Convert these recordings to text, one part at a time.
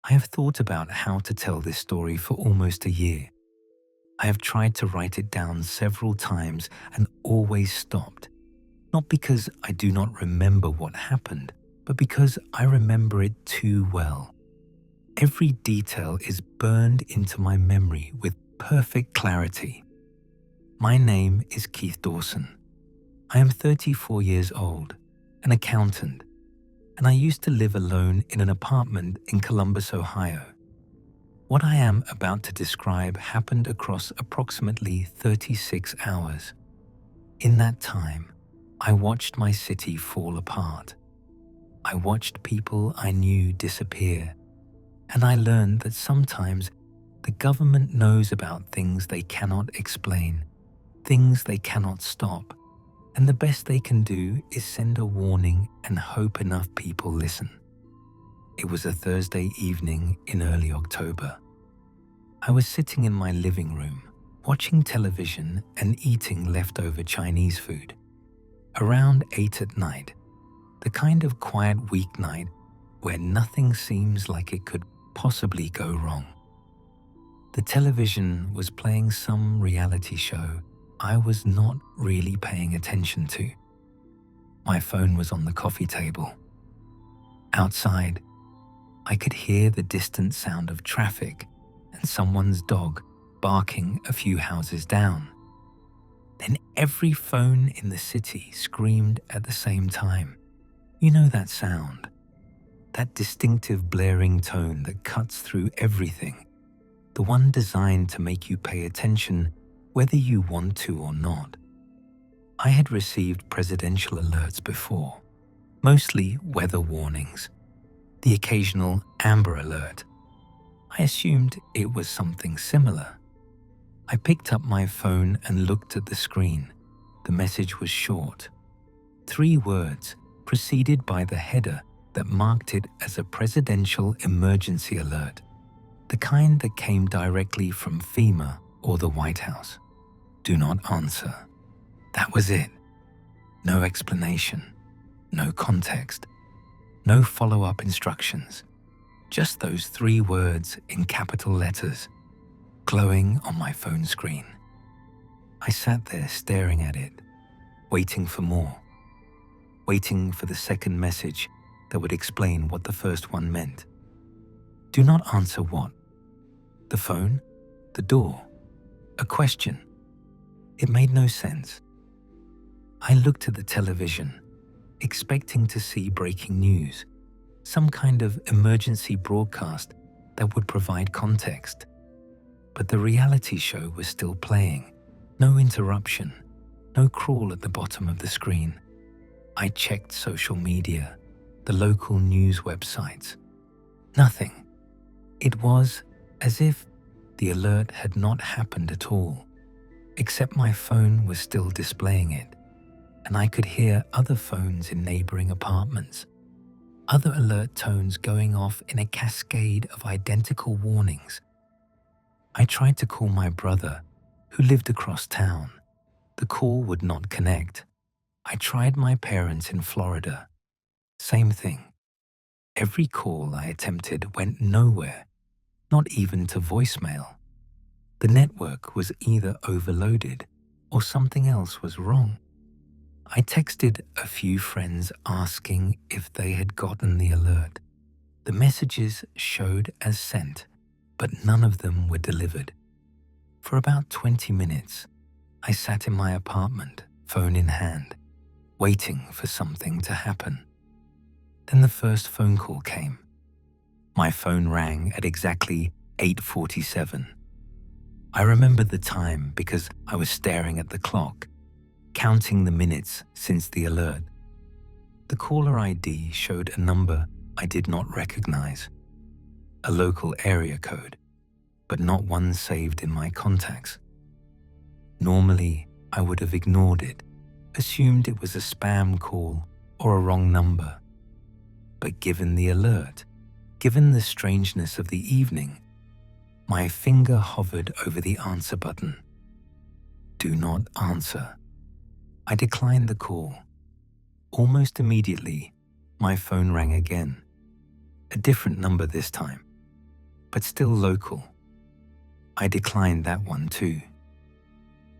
I have thought about how to tell this story for almost a year. I have tried to write it down several times and always stopped. Not because I do not remember what happened, but because I remember it too well. Every detail is burned into my memory with perfect clarity. My name is Keith Dawson. I am 34 years old, an accountant, and I used to live alone in an apartment in Columbus, Ohio. What I am about to describe happened across approximately 36 hours. In that time, I watched my city fall apart. I watched people I knew disappear, and I learned that sometimes the government knows about things they cannot explain, things they cannot stop, and the best they can do is send a warning and hope enough people listen. It was a Thursday evening in early October. I was sitting in my living room, watching television and eating leftover Chinese food. Around 8 at night, the kind of quiet weeknight where nothing seems like it could possibly go wrong. The television was playing some reality show I was not really paying attention to. My phone was on the coffee table. Outside, I could hear the distant sound of traffic and someone's dog barking a few houses down. Then every phone in the city screamed at the same time. You know that sound? That distinctive blaring tone that cuts through everything. The one designed to make you pay attention whether you want to or not. I had received presidential alerts before, mostly weather warnings, the occasional Amber Alert. I assumed it was something similar. I picked up my phone and looked at the screen. The message was short. 3 words, preceded by the header that marked it as a presidential emergency alert, the kind that came directly from FEMA or the White House. Do not answer. That was it. No explanation, no context, no follow-up instructions. Just those 3 words in capital letters, glowing on my phone screen. I sat there staring at it, waiting for more, waiting for the second message that would explain what the first one meant. Do not answer what? The phone? The door? A question? It made no sense. I looked at the television, expecting to see breaking news, some kind of emergency broadcast that would provide context. But the reality show was still playing. No interruption, no crawl at the bottom of the screen. I checked social media, the local news websites. Nothing. It was as if the alert had not happened at all, except my phone was still displaying it, and I could hear other phones in neighboring apartments, other alert tones going off in a cascade of identical warnings. I tried to call my brother, who lived across town. The call would not connect. I tried my parents in Florida. Same thing. Every call I attempted went nowhere, not even to voicemail. The network was either overloaded or something else was wrong. I texted a few friends asking if they had gotten the alert. The messages showed as sent, but none of them were delivered. For about 20 minutes, I sat in my apartment, phone in hand, waiting for something to happen. Then the first phone call came. My phone rang at exactly 8:47. I remember the time because I was staring at the clock, counting the minutes since the alert. The caller ID showed a number I did not recognize, a local area code, but not one saved in my contacts. Normally, I would have ignored it, assumed it was a spam call or a wrong number. But given the alert, given the strangeness of the evening, my finger hovered over the answer button. Do not answer. I declined the call. Almost immediately, my phone rang again. A different number this time, but still local. I declined that one too.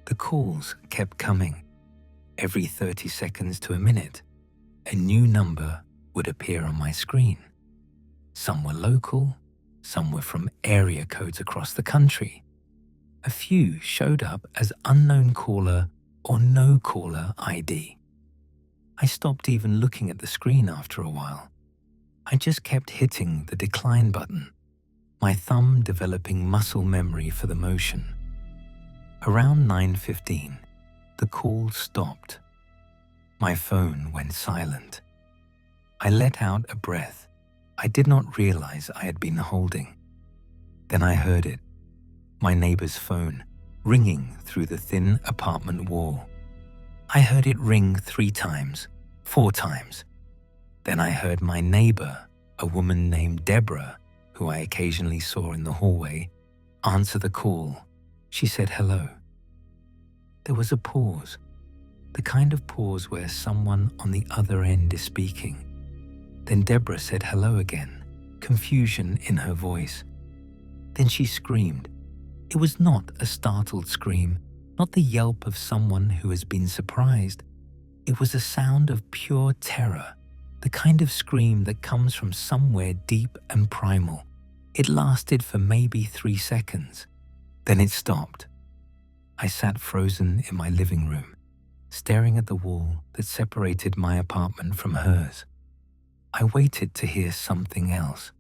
The calls kept coming. Every 30 seconds to a minute, a new number would appear on my screen. Some were local, some were from area codes across the country. A few showed up as unknown caller or no caller ID. I stopped even looking at the screen after a while. I just kept hitting the decline button, my thumb developing muscle memory for the motion. Around 9:15, the call stopped. My phone went silent. I let out a breath I did not realize I had been holding. Then I heard it, my neighbor's phone, ringing through the thin apartment wall. I heard it ring 3 times, 4 times. Then I heard my neighbor, a woman named Deborah, who I occasionally saw in the hallway, answer the call. She said hello. There was a pause, the kind of pause where someone on the other end is speaking. Then Deborah said hello again, confusion in her voice. Then she screamed. It was not a startled scream, not the yelp of someone who has been surprised. It was a sound of pure terror, the kind of scream that comes from somewhere deep and primal. It lasted for maybe 3 seconds. Then it stopped. I sat frozen in my living room, staring at the wall that separated my apartment from hers. I waited to hear something else.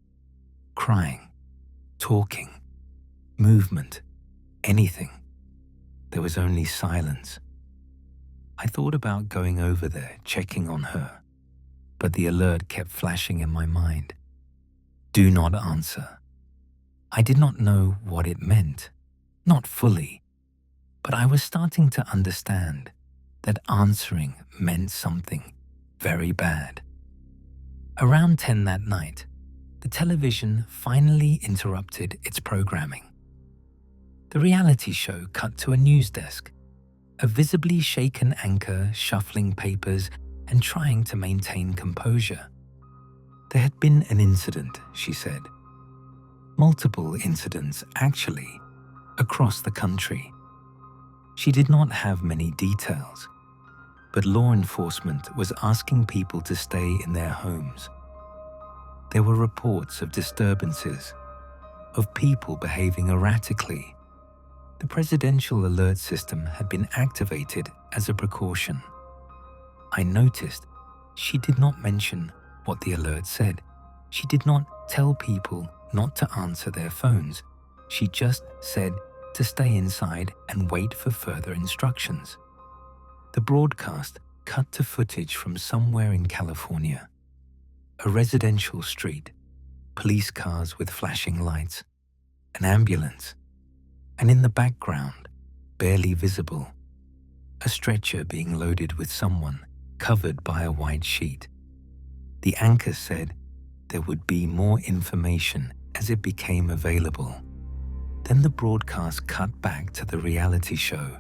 Crying, talking, movement, anything. There was only silence. I thought about going over there, checking on her, but the alert kept flashing in my mind. Do not answer. I did not know what it meant, not fully, but I was starting to understand that answering meant something very bad. Around 10 that night, the television finally interrupted its programming. The reality show cut to a news desk, a visibly shaken anchor shuffling papers and trying to maintain composure. There had been an incident, she said. Multiple incidents, actually, across the country. She did not have many details, but law enforcement was asking people to stay in their homes. There were reports of disturbances, of people behaving erratically. The presidential alert system had been activated as a precaution. I noticed she did not mention what the alert said. She did not tell people not to answer their phones. She just said to stay inside and wait for further instructions. The broadcast cut to footage from somewhere in California. A residential street, police cars with flashing lights, an ambulance, and in the background, barely visible, a stretcher being loaded with someone covered by a white sheet. The anchor said there would be more information as it became available. Then the broadcast cut back to the reality show,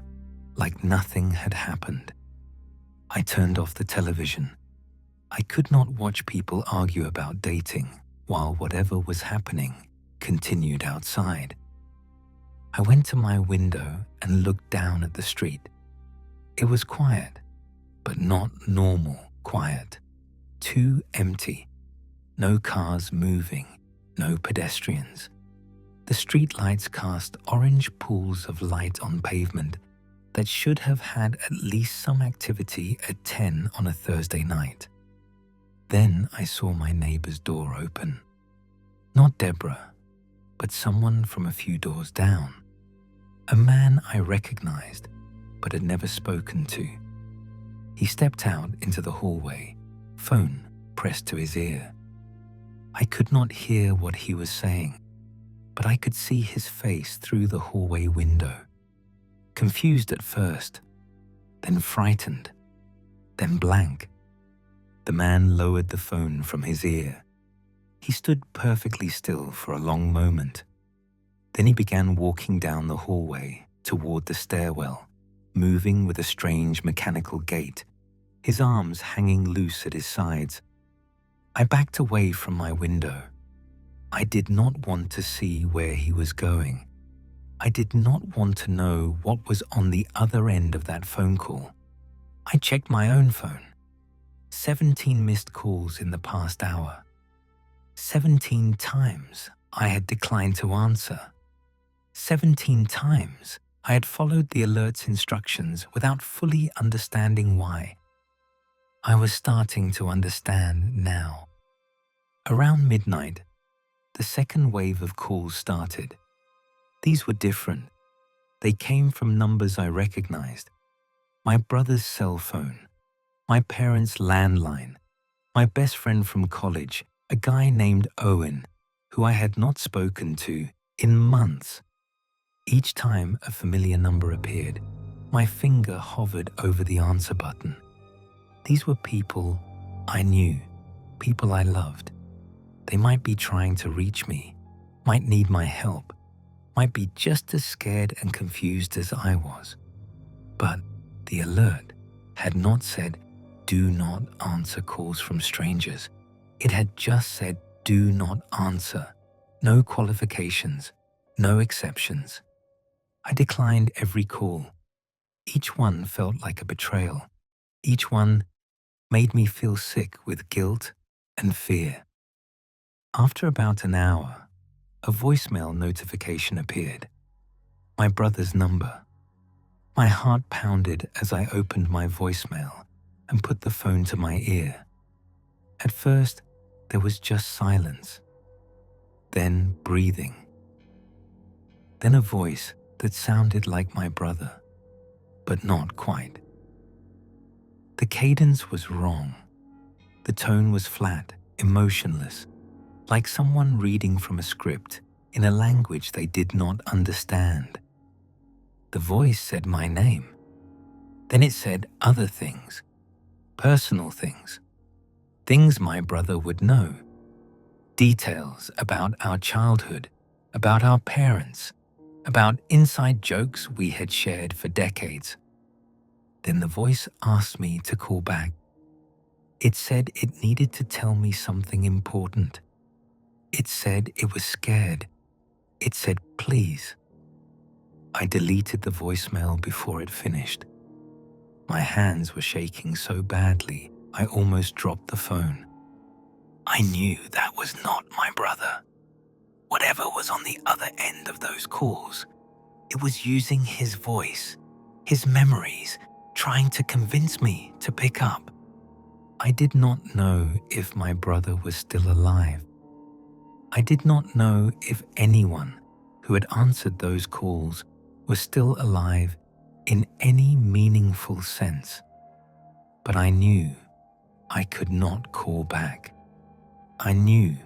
like nothing had happened. I turned off the television. I could not watch people argue about dating while whatever was happening continued outside. I went to my window and looked down at the street. It was quiet, but not normal quiet. Too empty. No cars moving, no pedestrians. The streetlights cast orange pools of light on pavement that should have had at least some activity at 10 on a Thursday night. Then I saw my neighbor's door open. Not Deborah, but someone from a few doors down. A man I recognized, but had never spoken to. He stepped out into the hallway, phone pressed to his ear. I could not hear what he was saying, but I could see his face through the hallway window. Confused at first, then frightened, then blank. The man lowered the phone from his ear. He stood perfectly still for a long moment. Then he began walking down the hallway toward the stairwell, moving with a strange mechanical gait, his arms hanging loose at his sides. I backed away from my window. I did not want to see where he was going. I did not want to know what was on the other end of that phone call. I checked my own phone. 17 missed calls in the past hour. 17 times I had declined to answer. 17 times I had followed the alert's instructions without fully understanding why. I was starting to understand now. Around midnight, the second wave of calls started. These were different. They came from numbers I recognized. My brother's cell phone, my parents' landline, my best friend from college, a guy named Owen, who I had not spoken to in months. Each time a familiar number appeared, my finger hovered over the answer button. These were people I knew, people I loved. They might be trying to reach me, might need my help, might be just as scared and confused as I was. But the alert had not said, "Do not answer calls from strangers." It had just said, "Do not answer." No qualifications, no exceptions. I declined every call. Each one felt like a betrayal. Each one made me feel sick with guilt and fear. After about an hour, a voicemail notification appeared. My brother's number. My heart pounded as I opened my voicemail and put the phone to my ear. At first, there was just silence. Then breathing. Then a voice that sounded like my brother, but not quite. The cadence was wrong. The tone was flat, emotionless, like someone reading from a script in a language they did not understand. The voice said my name. Then it said other things, personal things, things my brother would know, details about our childhood, about our parents, about inside jokes we had shared for decades. Then the voice asked me to call back. It said it needed to tell me something important. It said it was scared. It said, "Please." I deleted the voicemail before it finished. My hands were shaking so badly, I almost dropped the phone. I knew that was not my brother. Whatever was on the other end of those calls, it was using his voice, his memories, trying to convince me to pick up. I did not know if my brother was still alive. I did not know if anyone who had answered those calls was still alive in any meaningful sense. But I knew I could not call back. I knew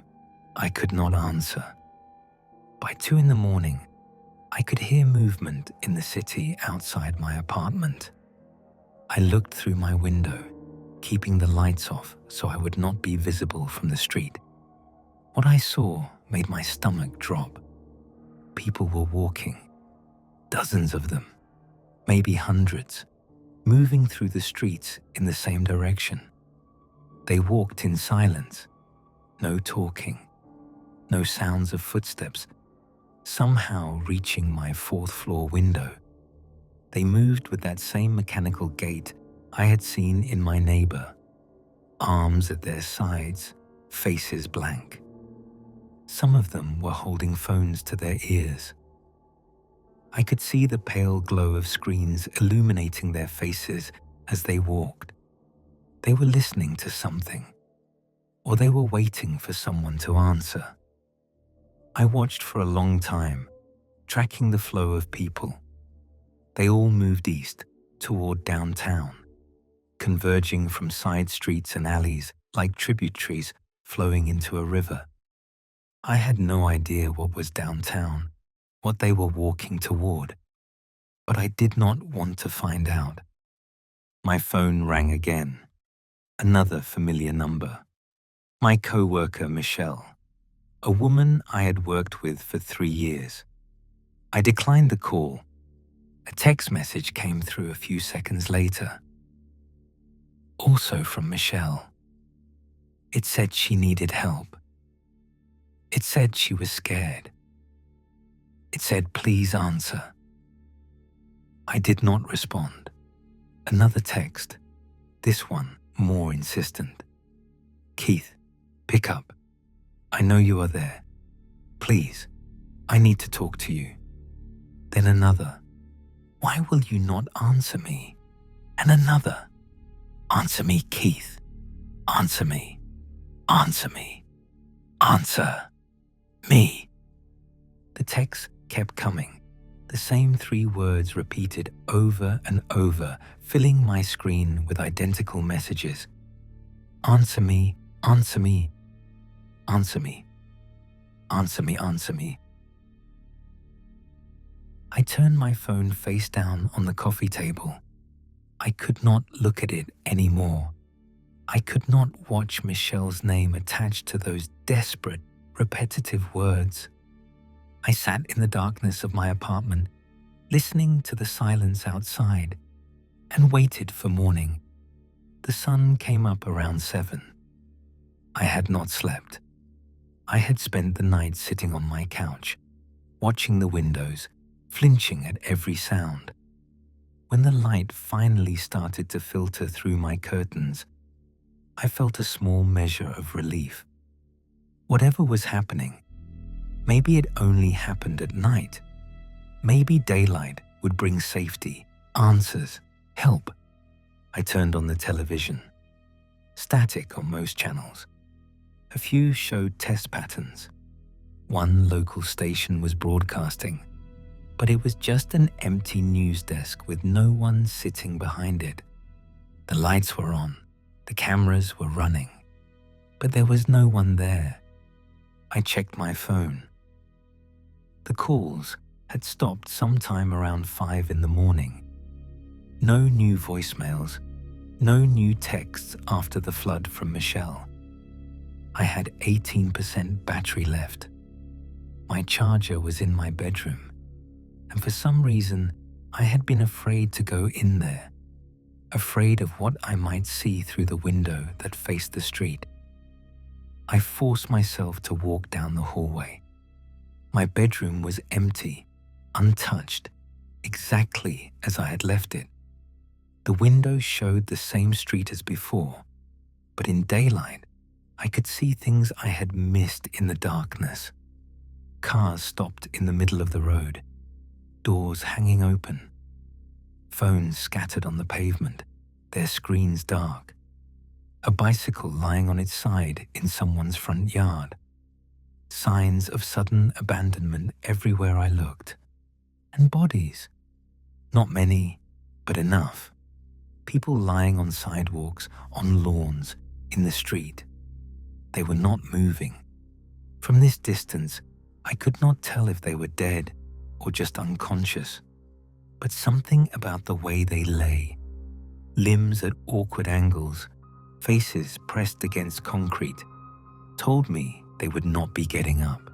I could not answer. By 2 a.m, I could hear movement in the city outside my apartment. I looked through my window, keeping the lights off so I would not be visible from the street. What I saw made my stomach drop. People were walking, dozens of them, maybe hundreds, moving through the streets in the same direction. They walked in silence, no talking, no sounds of footsteps, somehow reaching my 4th floor window. They moved with that same mechanical gait I had seen in my neighbor, arms at their sides, faces blank. Some of them were holding phones to their ears. I could see the pale glow of screens illuminating their faces as they walked. They were listening to something, or they were waiting for someone to answer. I watched for a long time, tracking the flow of people. They all moved east, toward downtown, converging from side streets and alleys like tributaries flowing into a river. I had no idea what was downtown, what they were walking toward, but I did not want to find out. My phone rang again. Another familiar number. My co-worker, Michelle, a woman I had worked with for 3 years. I declined the call. A text message came through a few seconds later. Also from Michelle. It said she needed help. It said she was scared. It said, "Please answer." I did not respond. Another text, this one more insistent. "Keith, pick up. I know you are there. Please, I need to talk to you." Then another, "Why will you not answer me?" And another, "Answer me, Keith. Answer me. Answer me. Answer me." The text kept coming, the same 3 words repeated over and over, filling my screen with identical messages. "Answer me, answer me, answer me, answer me, answer me." I turned my phone face down on the coffee table. I could not look at it anymore. I could not watch Michelle's name attached to those desperate, repetitive words. I sat in the darkness of my apartment, listening to the silence outside, and waited for morning. The sun came up around 7. I had not slept. I had spent the night sitting on my couch, watching the windows, flinching at every sound. When the light finally started to filter through my curtains, I felt a small measure of relief. Whatever was happening, maybe it only happened at night. Maybe daylight would bring safety, answers, help. I turned on the television. Static on most channels. A few showed test patterns. One local station was broadcasting, but it was just an empty news desk with no one sitting behind it. The lights were on, the cameras were running, but there was no one there. I checked my phone. The calls had stopped sometime around 5 in the morning. No new voicemails, no new texts after the flood from Michelle. I had 18% battery left. My charger was in my bedroom, and for some reason, I had been afraid to go in there, afraid of what I might see through the window that faced the street. I forced myself to walk down the hallway. My bedroom was empty, untouched, exactly as I had left it. The window showed the same street as before, but in daylight, I could see things I had missed in the darkness. Cars stopped in the middle of the road, doors hanging open, phones scattered on the pavement, their screens dark, a bicycle lying on its side in someone's front yard, signs of sudden abandonment everywhere I looked, and bodies. Not many, but enough. People lying on sidewalks, on lawns, in the street. They were not moving. From this distance, I could not tell if they were dead or just unconscious, but something about the way they lay, limbs at awkward angles, faces pressed against concrete, told me they would not be getting up.